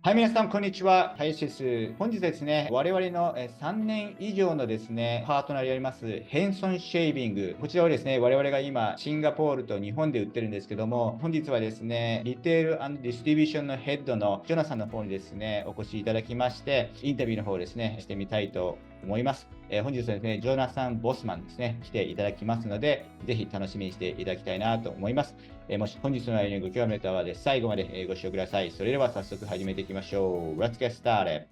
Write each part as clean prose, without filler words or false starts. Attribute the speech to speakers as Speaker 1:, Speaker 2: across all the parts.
Speaker 1: はい、皆さん、こんにちは。林です。本日ですね、我々の3年以上のですね、パートナーであります、ヘンソンシェービング。こちらをですね、我々が今、シンガポールと日本で売ってるんですけども、本日はですね、リテール&ディストリビューションのヘッドのジョナサンの方にですね、お越しいただきまして、インタビューの方をですね、してみたいと思います。本日はですね、ジョナサン・ボスマンですね、来ていただきますので、ぜひ楽しみにしていただきたいなと思います。もし本日の内容にご興味ある方は最後までご視聴ください。それでは早速始めていきましょう。Let's get started!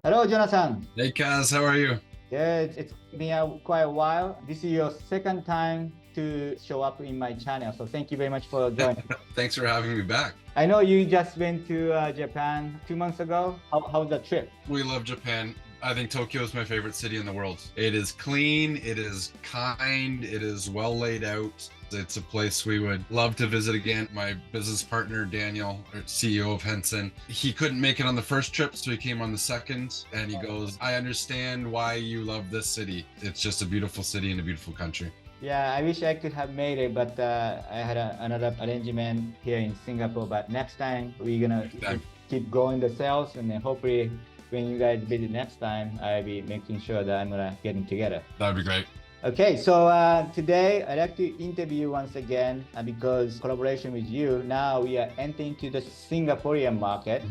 Speaker 1: Hello, Jonathan.
Speaker 2: Hey Kaz, how are you?
Speaker 1: Good. It's been quite a while. This is your second time to show up in my channel, so thank you very much for joining.
Speaker 2: Thanks for having me back.
Speaker 1: I know you just went to Japan 2 months ago. How was the trip?
Speaker 2: We love Japan. I think Tokyo is my favorite city in the world. It is clean, it is kind, it is well laid out. It's a place we would love to visit again. My business partner, Daniel, CEO of Hansen, he couldn't make it on the first trip, so he came on the second. And he goes, I understand why you love this city. It's just a beautiful city and a beautiful country.
Speaker 1: Yeah, I wish I could have made it, but I had another arrangement here in Singapore. But next time, we're gonna keep growing the sales, and then hopefully when you guys visit next time, I'll be making sure that I'm gonna get them together.
Speaker 2: That'd be great.
Speaker 1: Okay, so today I'd like to interview you once again because collaboration with you, now we are entering into the Singaporean market.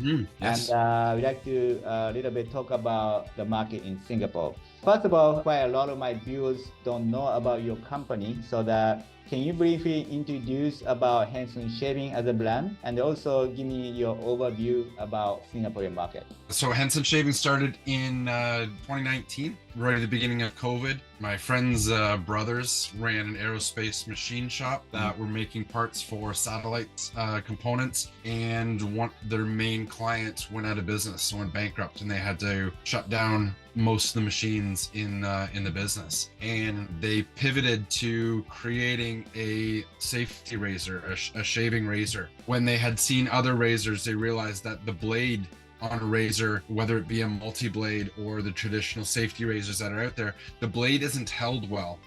Speaker 2: Yes.
Speaker 1: And we'd like to a little bit talk about the market in Singapore. First of all, quite a lot of my viewers don't know about your company, so that can you briefly introduce about Hansen Shaving as a brand and also give me your overview about Singaporean market?
Speaker 2: So Hansen Shaving started in 2019, right at the beginning of COVID. My friend's brothers ran an aerospace machine shop that were making parts for satellite components, and their main client went out of business, went bankrupt, and they had to shut down most of the machines in the business. And they pivoted to creating a safety razor, a shaving razor. When they had seen other razors, they realized that the blade on a razor, whether it be a multi-blade or the traditional safety razors that are out there, the blade isn't held well.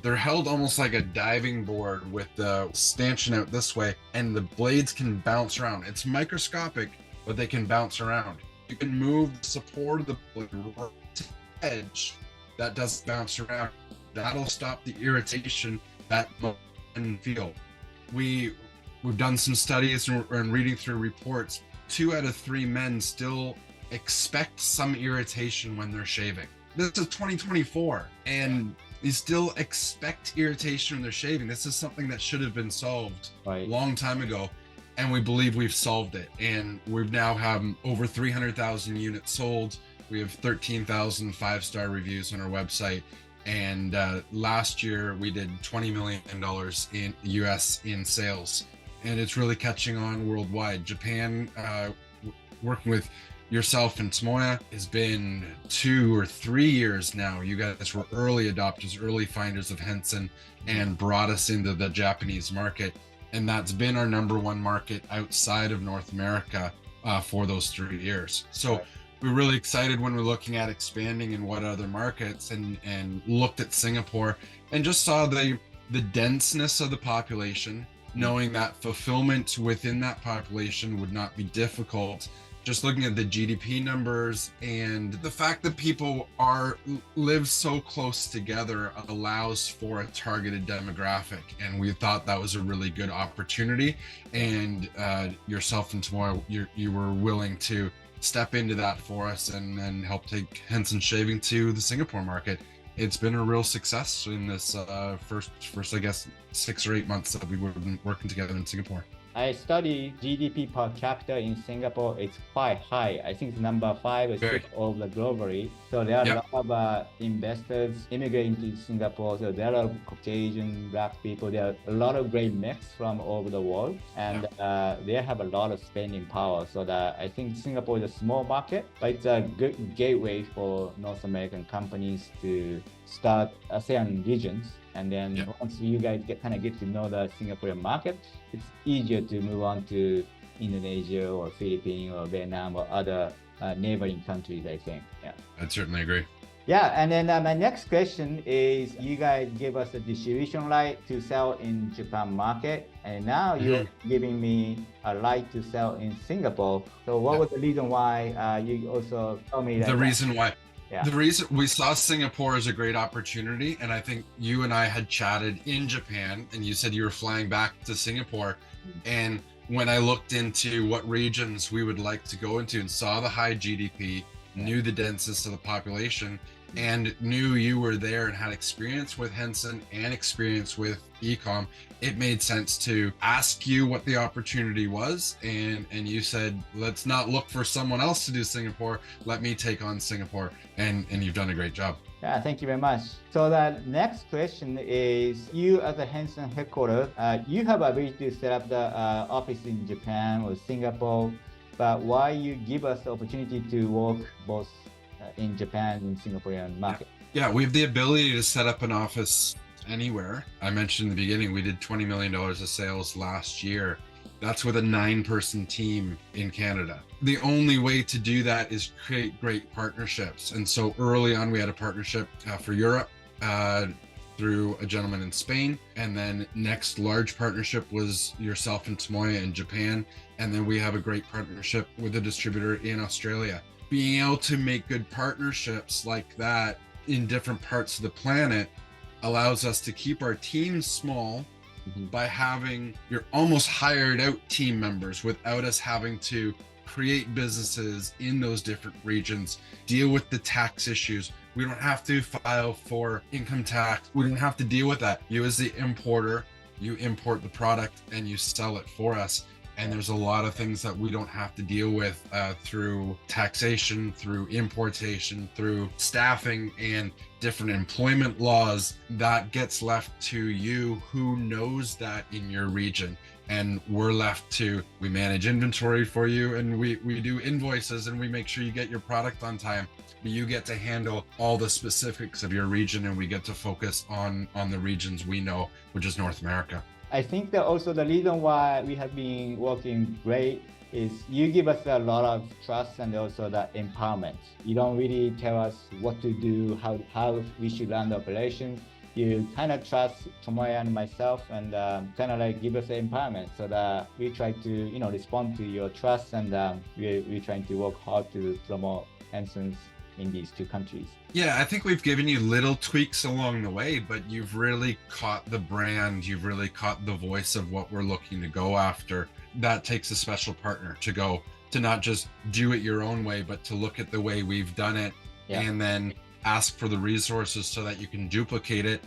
Speaker 2: They're held almost like a diving board with the stanchion out this way, and the blades can bounce around. It's microscopic, but they can bounce around. You can move the support of the blade to the edge that doesn't bounce around. That'll stop the irritation that men feel. We've done some studies and reading through reports. 2 out of 3 men still expect some irritation when they're shaving. This is 2024, and they still expect irritation when they're shaving. This is something that should have been solved a long time ago, and we believe we've solved it. And we've now have over 300,000 units sold. We have 13,000 5-star reviews on our website. And last year we did $20 million in US in sales. And it's really catching on worldwide. Japan, working with yourself and Tomoya, has been 2 or 3 years now. You guys were early adopters, early finders of Hansen, and brought us into the Japanese market. And that's been our #1 market outside of North America for those 3 years. So we're really excited when we're looking at expanding in what other markets, and looked at Singapore and just saw the denseness of the population, knowing that fulfillment within that population would not be difficult. Just looking at the GDP numbers and the fact that people live so close together allows for a targeted demographic. And we thought that was a really good opportunity. And yourself and Tomoya, you were willing to step into that for us and help take Hansen Shaving to the Singapore market. It's been a real success in this first, I guess, 6 or 8 months that we've been working together in Singapore.
Speaker 1: I studied GDP per capita in Singapore. It's quite high. I think it's number 5 or 6 of the globally. So there are a lot of investors immigrating to Singapore. So there are Caucasian, Black people. There are a lot of great mix from all over the world, and they have a lot of spending power. So that I think Singapore is a small market, but it's a good gateway for North American companies to start ASEAN regions. And then once you guys get to know the Singaporean market, it's easier to move on to Indonesia or Philippines or Vietnam or other neighboring countries, I think. Yeah.
Speaker 2: I'd certainly agree.
Speaker 1: Yeah, and then my next question is, you guys give us a distribution right to sell in Japan market, and now you're giving me a right to sell in Singapore. So what was the reason why you also told me that?
Speaker 2: The reason why.
Speaker 1: Yeah.
Speaker 2: The reason we saw Singapore as a great opportunity, and I think you and I had chatted in Japan, and you said you were flying back to Singapore, and when I looked into what regions we would like to go into and saw the high GDP, knew the densest of the population, and knew you were there and had experience with Hansen and experience with ecom, it made sense to ask you what the opportunity was, and you said, let's not look for someone else to do Singapore, let me take on Singapore, and you've done a great job.
Speaker 1: Yeah, thank you very much. So the next question is, you as a Hansen headquarters, you have ability to set up the office in Japan or Singapore, but why you give us the opportunity to work both in Japan and Singaporean market?
Speaker 2: Yeah, we have the ability to set up an office anywhere. I mentioned in the beginning, we did $20 million of sales last year. That's with a 9-person team in Canada. The only way to do that is create great partnerships. And so early on, we had a partnership for Europe through a gentleman in Spain. And then next large partnership was yourself and Tomoya in Japan. And then we have a great partnership with a distributor in Australia. Being able to make good partnerships like that in different parts of the planet allows us to keep our teams small by having your almost hired out team members without us having to create businesses in those different regions, deal with the tax issues. We don't have to file for income tax. We don't have to deal with that. You as the importer, you import the product and you sell it for us. And there's a lot of things that we don't have to deal with through taxation, through importation, through staffing and different employment laws. That gets left to you who knows that in your region. And we're left to, we manage inventory for you, and we do invoices, and we make sure you get your product on time. But you get to handle all the specifics of your region, and we get to focus on the regions we know, which is North America.
Speaker 1: I think that also the reason why we have been working great is you give us a lot of trust and also the empowerment. You don't really tell us what to do, how we should run the operations. You kind of trust Tomoya and myself, and kind of like give us the empowerment, so that we try to respond to your trust, and we're trying to work hard to promote Hansen's in these two countries.
Speaker 2: Yeah, I think we've given you little tweaks along the way, but you've really caught the brand, you've really caught the voice of what we're looking to go after. That takes a special partner to not just do it your own way, but to look at the way we've done it, and then ask for the resources so that you can duplicate it,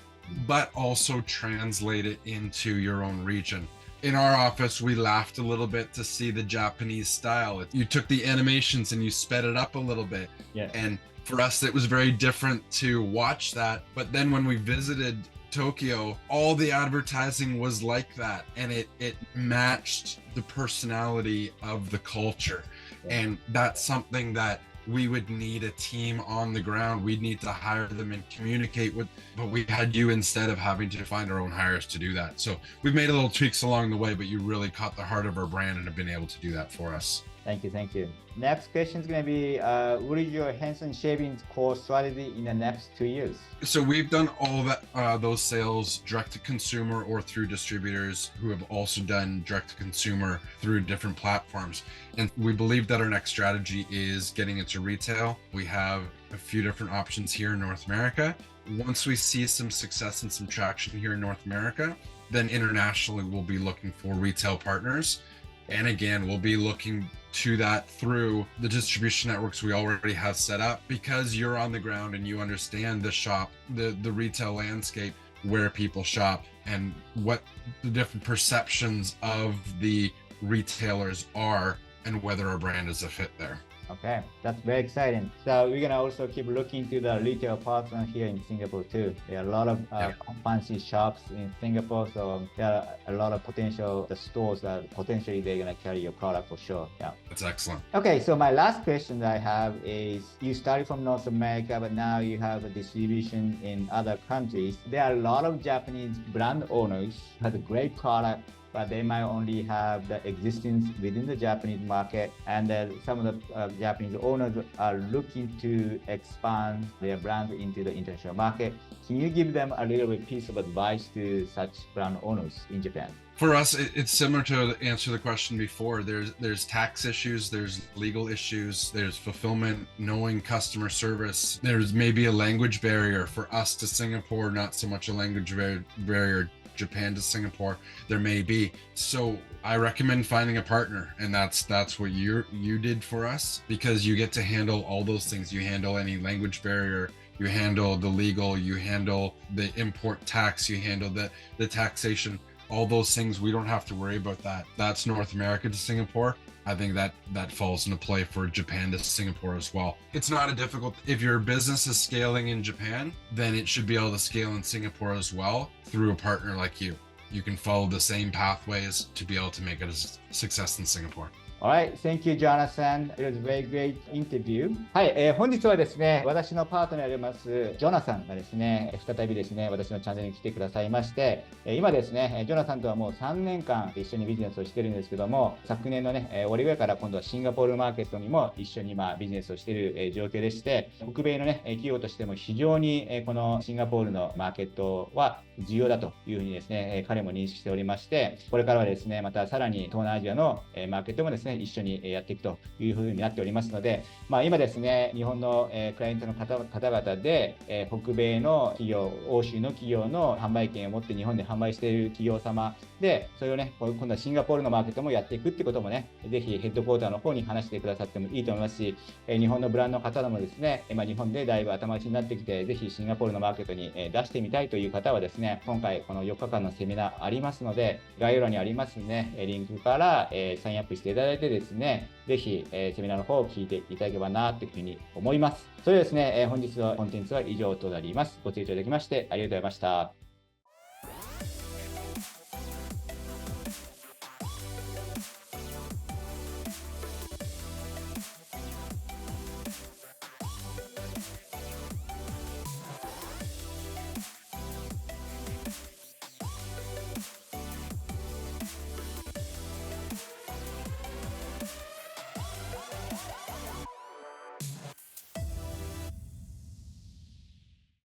Speaker 2: but also translate it into your own region. In our office, we laughed a little bit to see the Japanese style. You took the animations and you sped it up a little bit.
Speaker 1: Yeah.
Speaker 2: And for us, it was very different to watch that. But then when we visited Tokyo, all the advertising was like that. And it matched the personality of the culture. And that's something that we would need a team on the ground. We'd need to hire them and communicate with, but we had you instead of having to find our own hires to do that. So we've made a little tweaks along the way, but you really caught the heart of our brand and have been able to do that for us.
Speaker 1: Thank you. Next question is going to be, what is your Hansen Shaving core strategy in the next 2 years?
Speaker 2: So we've done all that, those sales direct to consumer or through distributors who have also done direct to consumer through different platforms. And we believe that our next strategy is getting into retail. We have a few different options here in North America. Once we see some success and some traction here in North America, then internationally we'll be looking for retail partners. And again, we'll be looking to that through the distribution networks we already have set up, because you're on the ground and you understand the shop, the retail landscape, where people shop and what the different perceptions of the retailers are and whether our brand is a fit there.
Speaker 1: Okay, that's very exciting. So we're gonna also keep looking to the retail partner here in Singapore too. There are a lot of fancy shops in Singapore, so there are a lot of potential stores that potentially they're gonna carry your product for sure. Yeah,
Speaker 2: that's excellent.
Speaker 1: Okay, so my last question that I have is, you started from North America, but now you have a distribution in other countries. There are a lot of Japanese brand owners who have a great product, but they might only have the existence within the Japanese market, and some of the Japanese owners are looking to expand their brand into the international market. Can you give them a little bit piece of advice to such brand owners in Japan?
Speaker 2: For us, it's similar to answer the question before. There's tax issues, there's legal issues, there's fulfillment, knowing customer service. There's maybe a language barrier for us to Singapore, not so much a language barrier. Japan to Singapore, there may be. So I recommend finding a partner, and that's what you did for us, because you get to handle all those things. You handle any language barrier, you handle the legal, you handle the import tax, you handle the taxation. All those things, we don't have to worry about that. That's North America to Singapore. I think that falls into play for Japan to Singapore as well. It's not a difficult, if your business is scaling in Japan, then it should be able to scale in Singapore as well through a partner like you. You can follow the same pathways to be able to make it a success in Singapore.
Speaker 1: Alright, thank you, Jonathan. It was a very great interview. はい、本日はですね、私のパートナーであります、ジョナサンがですね、再びですね、私のチャンネルに来てくださいまして、今ですね、ジョナサンとはもう3年間一緒にビジネスをしてるんですけども、昨年のね、終わりぐらいから今度はシンガポールマーケットにも一緒にビジネスをしている状況でして、北米のね、企業としても非常にこのシンガポールのマーケットは重要だというふうにですね、彼も認識しておりまして、これからはですね、またさらに東南アジアのマーケットもですね、一緒にやっていくというふうになっておりますので、今ですね、日本のクライアントの方々で北米の企業、欧州の企業の販売権を持って日本で販売している企業様で、それをね、今度はシンガポールのマーケットもやっていくってこともね、ぜひヘッドクォーターの方に話してくださってもいいと思いますし、日本のブランドの方もですね、日本でだいぶ頭打ちになってきて、ぜひシンガポールのマーケットに出してみたいという方はですね、今回この4日間のセミナーありますので、概要欄にありますね、リンクからサインアップしていただいてですね、ぜひセミナーの方を聞いていただければなというふうに思います。それではですね、本日のコンテンツは以上となります。ご清聴いただきましてありがとうございました。